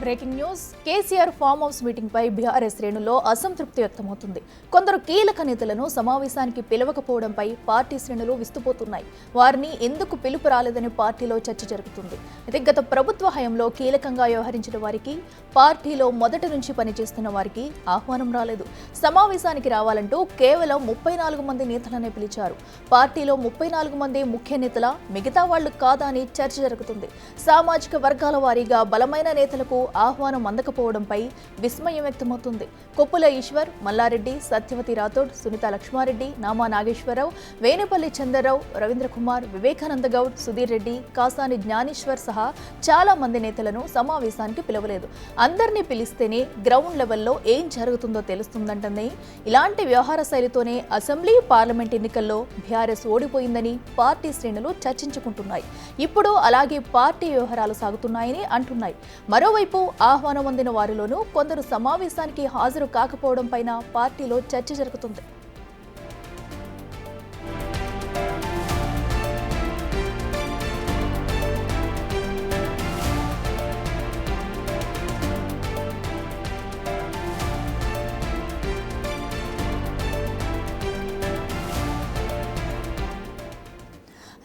Breaking news KCR farm house meeting పై బీఆర్ఎస్ శ్రేణుల్లో అసంతృప్తి వ్యక్తమవుతుంది. కొందరు కీలక నేతలను సమావేశానికి పిలవకపోవడంపై పార్టీ శ్రేణులు విస్తుపోతున్నాయి. వారిని ఎందుకు పిలుపు రాలేదని పార్టీలో చర్చ జరుగుతుంది. అయితే గత ప్రభుత్వ హయాంలో కీలకంగా వ్యవహరించిన వారికి, పార్టీలో మొదటి నుంచి పనిచేస్తున్న వారికి ఆహ్వానం రాలేదు. సమావేశానికి రావాలంటూ కేవలం 34 మంది నేతలనే పిలిచారు. పార్టీలో 34 మంది ముఖ్య నేతల, మిగతా వాళ్లు కాదా అని చర్చ జరుగుతుంది. సామాజిక వర్గాల వారీగా బలమైన నేతలకు ఆహ్వానం అందకపోవడంపై విస్మయం వ్యక్తమవుతుంది. కొప్పుల ఈశ్వర్, మల్లారెడ్డి, సత్యవతి రాథోడ్, సునీత లక్ష్మారెడ్డి, నామా నాగేశ్వరరావు, వేణుపల్లి చంద్రరావు, రవీంద్ర కుమార్, వివేకానంద గౌడ్, సుధీర్ రెడ్డి, కాసాని జ్ఞానేశ్వర్ సహా చాలా మంది నేతలను సమావేశానికి పిలవలేదు. అందరినీ పిలిస్తేనే గ్రౌండ్ లెవెల్లో ఏం జరుగుతుందో తెలుస్తుందంటనే ఇలాంటి వ్యవహార శైలితోనే అసెంబ్లీ, పార్లమెంట్ ఎన్నికల్లో బీఆర్ఎస్ ఓడిపోయిందని పార్టీ శ్రేణులు చర్చించుకుంటున్నాయి. ఇప్పుడు అలాగే పార్టీ వ్యవహారాలు సాగుతున్నాయని అంటున్నాయి. మరోవైపు ఆహ్వానం అందిన వారిలోనూ కొందరు సమావేశానికి హాజరు కాకపోవడం పైన పార్టీలో చర్చ జరుగుతుంది.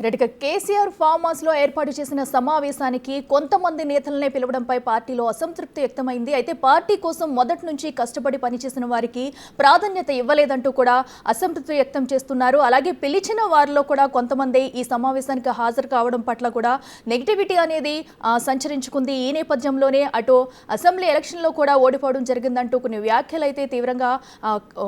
రెడ్డిగా కేసీఆర్ ఫామ్ హౌస్ లో ఏర్పాటు చేసిన సమావేశానికి కొంతమంది నేతలనే పిలవడంపై పార్టీలో అసంతృప్తి వ్యక్తమైంది. అయితే పార్టీ కోసం మొదటి నుంచి కష్టపడి పనిచేసిన వారికి ప్రాధాన్యత ఇవ్వలేదంటూ కూడా అసంతృప్తి వ్యక్తం చేస్తున్నారు. అలాగే పిలిచిన వారిలో కూడా కొంతమంది ఈ సమావేశానికి హాజరు కావడం పట్ల కూడా నెగిటివిటీ అనేది సంచరించుకుంది. ఈ నేపథ్యంలోనే అటు అసెంబ్లీ ఎలక్షన్లో కూడా ఓడిపోవడం జరిగిందంటూ కొన్ని వ్యాఖ్యలు అయితే తీవ్రంగా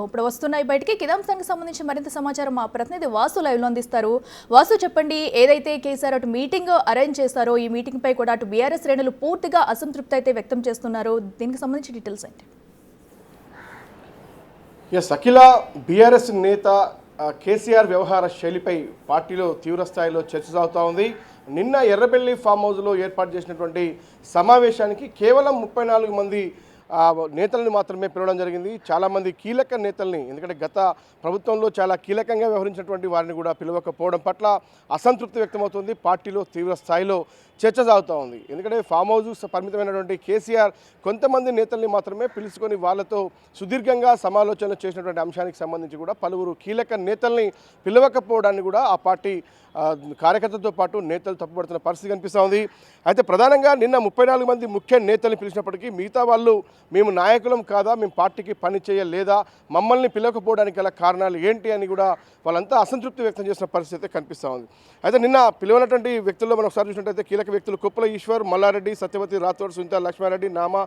ఇప్పుడు వస్తున్నాయి బయటికి. కిదాంశానికి సంబంధించి మరింత సమాచారం మా ప్రతినిధి వాసు లైవ్లో అందిస్తారు. వాసు, చెప్పండి, ఏదైతే కేసీఆర్ అటు మీటింగ్ అరేంజ్ చేశారో ఈ మీటింగ్ పై కూడా అటు బీఆర్ఎస్ శ్రేణులు పూర్తిగా అసంతృప్తి అయితే వ్యక్తం చేస్తున్నారు. దీనికి సంబంధించి డీటెయిల్స్ ఏంటి? అఖిల, బీఆర్ఎస్ నేత కేసీఆర్ వ్యవహార శైలిపై పార్టీలో తీవ్ర స్థాయిలో చర్చ సాగుతూ ఉంది. నిన్న ఎర్రబెల్లి ఫామ్ హౌస్లో ఏర్పాటు చేసినటువంటి సమావేశానికి కేవలం 34 మంది నేతలను మాత్రమే పిలవడం జరిగింది. చాలామంది కీలక నేతల్ని, ఎందుకంటే గత ప్రభుత్వంలో చాలా కీలకంగా వ్యవహరించినటువంటి వారిని కూడా పిలవకపోవడం పట్ల అసంతృప్తి వ్యక్తమవుతుంది. పార్టీలో తీవ్ర స్థాయిలో చర్చ సాగుతూ ఉంది. ఎందుకంటే ఫామ్ హౌస్ పరిమితమైనటువంటి కేసీఆర్ కొంతమంది నేతల్ని మాత్రమే పిలుచుకొని వాళ్ళతో సుదీర్ఘంగా సమాలోచనలు చేసినటువంటి అంశానికి సంబంధించి కూడా పలువురు కీలక నేతల్ని పిలవకపోవడాన్ని కూడా ఆ పార్టీ కార్యకర్తలతో పాటు నేతలు తప్పుపడుతున్న పరిస్థితి కనిపిస్తూ ఉంది. అయితే ప్రధానంగా నిన్న 34 మంది ముఖ్య నేతల్ని పిలిచినప్పటికీ మిగతా వాళ్ళు మేము నాయకులం కాదా, మేము పార్టీకి పని చేయలేదా, మమ్మల్ని పిలవకపోవడానికి గల కారణాలు ఏంటి అని కూడా వాళ్ళంతా అసంతృప్తి వ్యక్తం చేసిన పరిస్థితి కనిపిస్తూ ఉంది. అయితే నిన్న పిలువనటువంటి వ్యక్తుల్లో మనం ఒకసారి చూసినట్టయితే కీలక వ్యక్తులు కొప్పుల ఈశ్వర్, మల్లారెడ్డి, సత్యవతి రాథోడ్, సునీత లక్ష్మారెడ్డి, నామా,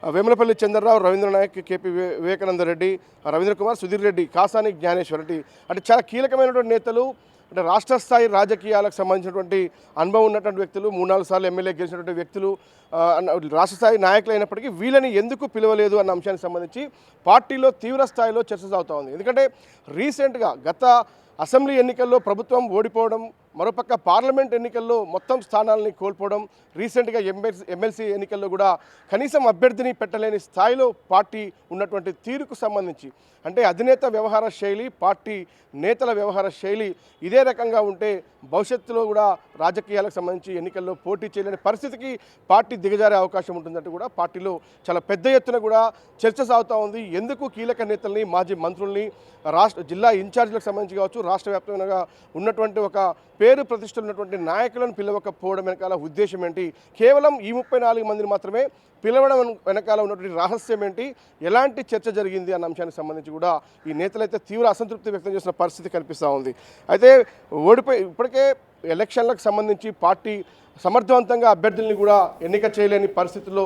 వేములపల్లి చంద్రరావు, రవీంద్ర నాయక్, కేపీ వివేకానంద రెడ్డి, రవీంద్ర కుమార్, సుధీర్ రెడ్డి, కాసాని జ్ఞానేశ్వర్ రెడ్డి అంటే చాలా కీలకమైనటువంటి నేతలు. అంటే రాష్ట్ర స్థాయి రాజకీయాలకు సంబంధించినటువంటి అనుభవం ఉన్నటువంటి వ్యక్తులు, 3-4 సార్లు ఎమ్మెల్యే గెలిచినటువంటి వ్యక్తులు, రాష్ట్ర స్థాయి నాయకులు అయినప్పటికీ వీళ్ళని ఎందుకు పిలవలేదు అన్న అంశానికి సంబంధించి పార్టీలో తీవ్ర స్థాయిలో చర్చ సాగుతూ ఉంది. ఎందుకంటే రీసెంట్గా గత అసెంబ్లీ ఎన్నికల్లో ప్రభుత్వం ఓడిపోవడం, మరోపక్క పార్లమెంట్ ఎన్నికల్లో మొత్తం స్థానాలని కోల్పోవడం, రీసెంట్గా ఎమ్మెల్సీ ఎన్నికల్లో కూడా కనీసం అభ్యర్థిని పెట్టలేని స్థాయిలో పార్టీ ఉన్నటువంటి తీరుకు సంబంధించి, అంటే అధినేత వ్యవహార శైలి, పార్టీ నేతల వ్యవహార శైలి ఇదే రకంగా ఉంటే భవిష్యత్తులో కూడా రాజకీయాలకు సంబంధించి ఎన్నికల్లో పోటీ చేయలేని పరిస్థితికి పార్టీ దిగజారే అవకాశం ఉంటుందంటూ కూడా పార్టీలో చాలా పెద్ద ఎత్తున కూడా చర్చ సాగుతూ ఉంది. ఎందుకు కీలక నేతల్ని, మాజీ మంత్రుల్ని, జిల్లా ఇన్ఛార్జీలకు సంబంధించి కావచ్చు, రాష్ట్ర వ్యాప్తంగా ఉన్నటువంటి ఒక పేరు ప్రతిష్టలు ఉన్నటువంటి నాయకులను పిలవకపోవడం వెనకాల ఉద్దేశం ఏంటి, కేవలం ఈ 34 మందిని మాత్రమే పిలవడం వెనకాల ఉన్నటువంటి రహస్యం ఏంటి, ఎలాంటి చర్చ జరిగింది అన్న అంశానికి సంబంధించి కూడా ఈ నేతలైతే తీవ్ర అసంతృప్తి వ్యక్తం చేసిన పరిస్థితి కనిపిస్తూ ఉంది. అయితే ఇప్పటికే ఎలక్షన్లకు సంబంధించి పార్టీ సమర్థవంతంగా అభ్యర్థుల్ని కూడా ఎన్నిక చేయలేని పరిస్థితుల్లో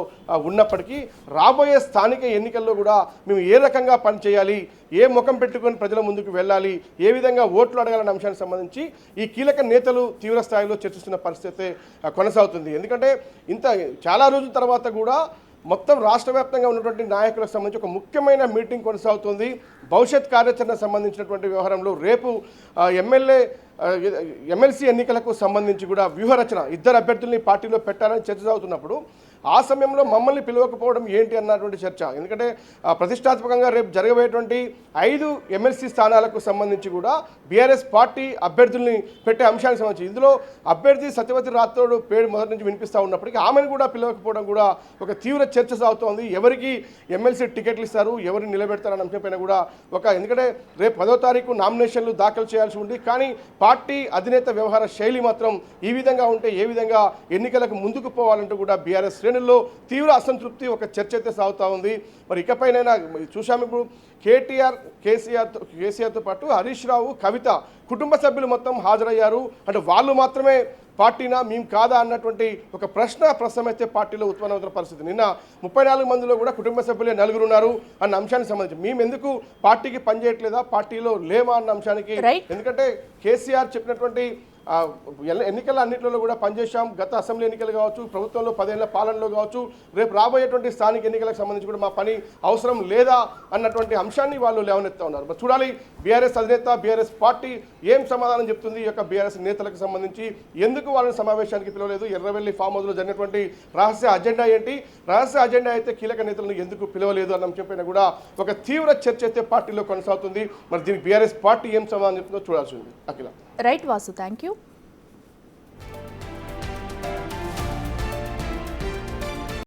ఉన్నప్పటికీ రాబోయే స్థానిక ఎన్నికల్లో కూడా మేము ఏ రకంగా పనిచేయాలి, ఏ ముఖం పెట్టుకొని ప్రజల ముందుకు వెళ్ళాలి, ఏ విధంగా ఓట్లు అడగాలనే అంశానికి సంబంధించి ఈ కీలక నేతలు తీవ్ర స్థాయిలో చర్చిస్తున్న పరిస్థితి కొనసాగుతుంది. ఎందుకంటే చాలా రోజుల తర్వాత కూడా మొత్తం రాష్ట్ర వ్యాప్తంగా ఉన్నటువంటి నాయకులకు సంబంధించి ఒక ముఖ్యమైన మీటింగ్ కొనసాగుతుంది. భవిష్యత్ కార్యాచరణ సంబంధించినటువంటి వ్యవహారంలో రేపు ఎమ్మెల్సీ ఎన్నికలకు సంబంధించి కూడా వ్యూహరచన, ఇద్దరు అభ్యర్థుల్ని పార్టీలో పెట్టాలని చర్చ సాగుతున్నప్పుడు ఆ సమయంలో మమ్మల్ని పిలవకపోవడం ఏంటి అన్నటువంటి చర్చ. ఎందుకంటే ప్రతిష్టాత్మకంగా రేపు జరగబోయేటువంటి 5 ఎమ్మెల్సీ స్థానాలకు సంబంధించి కూడా బీఆర్ఎస్ పార్టీ అభ్యర్థుల్ని పెట్టే అంశానికి సంబంధించి ఇందులో అభ్యర్థి సత్యవతి రాథోడ్ పేరు మొదటి నుంచి వినిపిస్తూ ఉన్నప్పటికీ ఆమెను కూడా పిలవకపోవడం కూడా ఒక తీవ్ర చర్చ సాగుతోంది. ఎవరికి ఎమ్మెల్సీ టికెట్లు ఇస్తారు, ఎవరిని నిలబెడతారన్న అంశంపైన కూడా ఎందుకంటే రేపు 10వ తారీఖు నామినేషన్లు దాఖలు చేయాల్సి ఉంది. కానీ పార్టీ అధినేత వ్యవహార శైలి మాత్రం ఈ విధంగా ఉంటే ఏ విధంగా ఎన్నికలకు ముందుకు పోవాలంటూ కూడా బీఆర్ఎస్ శ్రేణుల్లో తీవ్ర అసంతృప్తి, ఒక చర్చ అయితే సాగుతూ ఉంది. మరి ఇకపైనైనా చూసాము ఇప్పుడు కేసీఆర్తో పాటు హరీష్ రావు, కవిత కుటుంబ సభ్యులు మొత్తం హాజరయ్యారు. అంటే వాళ్ళు మాత్రమే పార్టీనా మేము కాదా అన్నటువంటి ఒక ప్రశ్న అయితే పార్టీలో ఉత్పన్నమవుతున్న పరిస్థితి. నిన్న 34 మందిలో కూడా కుటుంబ సభ్యులే 4 ఉన్నారు అన్న అంశానికి సంబంధించి మేము ఎందుకు పార్టీకి పనిచేయట్లేదా, పార్టీలో లేమా అన్న అంశానికి, ఎందుకంటే కేసీఆర్ చెప్పినటువంటి ఎన్నికల అన్నింటిలో కూడా పనిచేశాం. గత అసెంబ్లీ ఎన్నికలు కావచ్చు, ప్రభుత్వంలో 10 ఏళ్ల పాలనలో కావచ్చు, రేపు రాబోయేటువంటి స్థానిక ఎన్నికలకు సంబంధించి కూడా మా పని అవసరం లేదా అన్నటువంటి అంశాన్ని వాళ్ళు లేవనెత్తా ఉన్నారు. మరి చూడాలి బీఆర్ఎస్ అధినేత, బీఆర్ఎస్ పార్టీ ఏం సమాధానం చెప్తుంది. ఈ యొక్క బీఆర్ఎస్ నేతలకు సంబంధించి ఎందుకు వాళ్ళని సమావేశానికి పిలవలేదు, ఎర్రవెల్లి ఫామ్ హౌస్లో జరిగినటువంటి రహస్య అజెండా ఏంటి, రహస్య అజెండా అయితే కీలక నేతలను ఎందుకు పిలవలేదు అన్న అంశంపైన కూడా ఒక తీవ్ర చర్చ అయితే పార్టీలో కొనసాగుతుంది. మరి దీనికి బీఆర్ఎస్ పార్టీ ఏం సమాధానం చెప్తుందో చూడాల్సి ఉంది. Akhila. Right Vasu, thank you.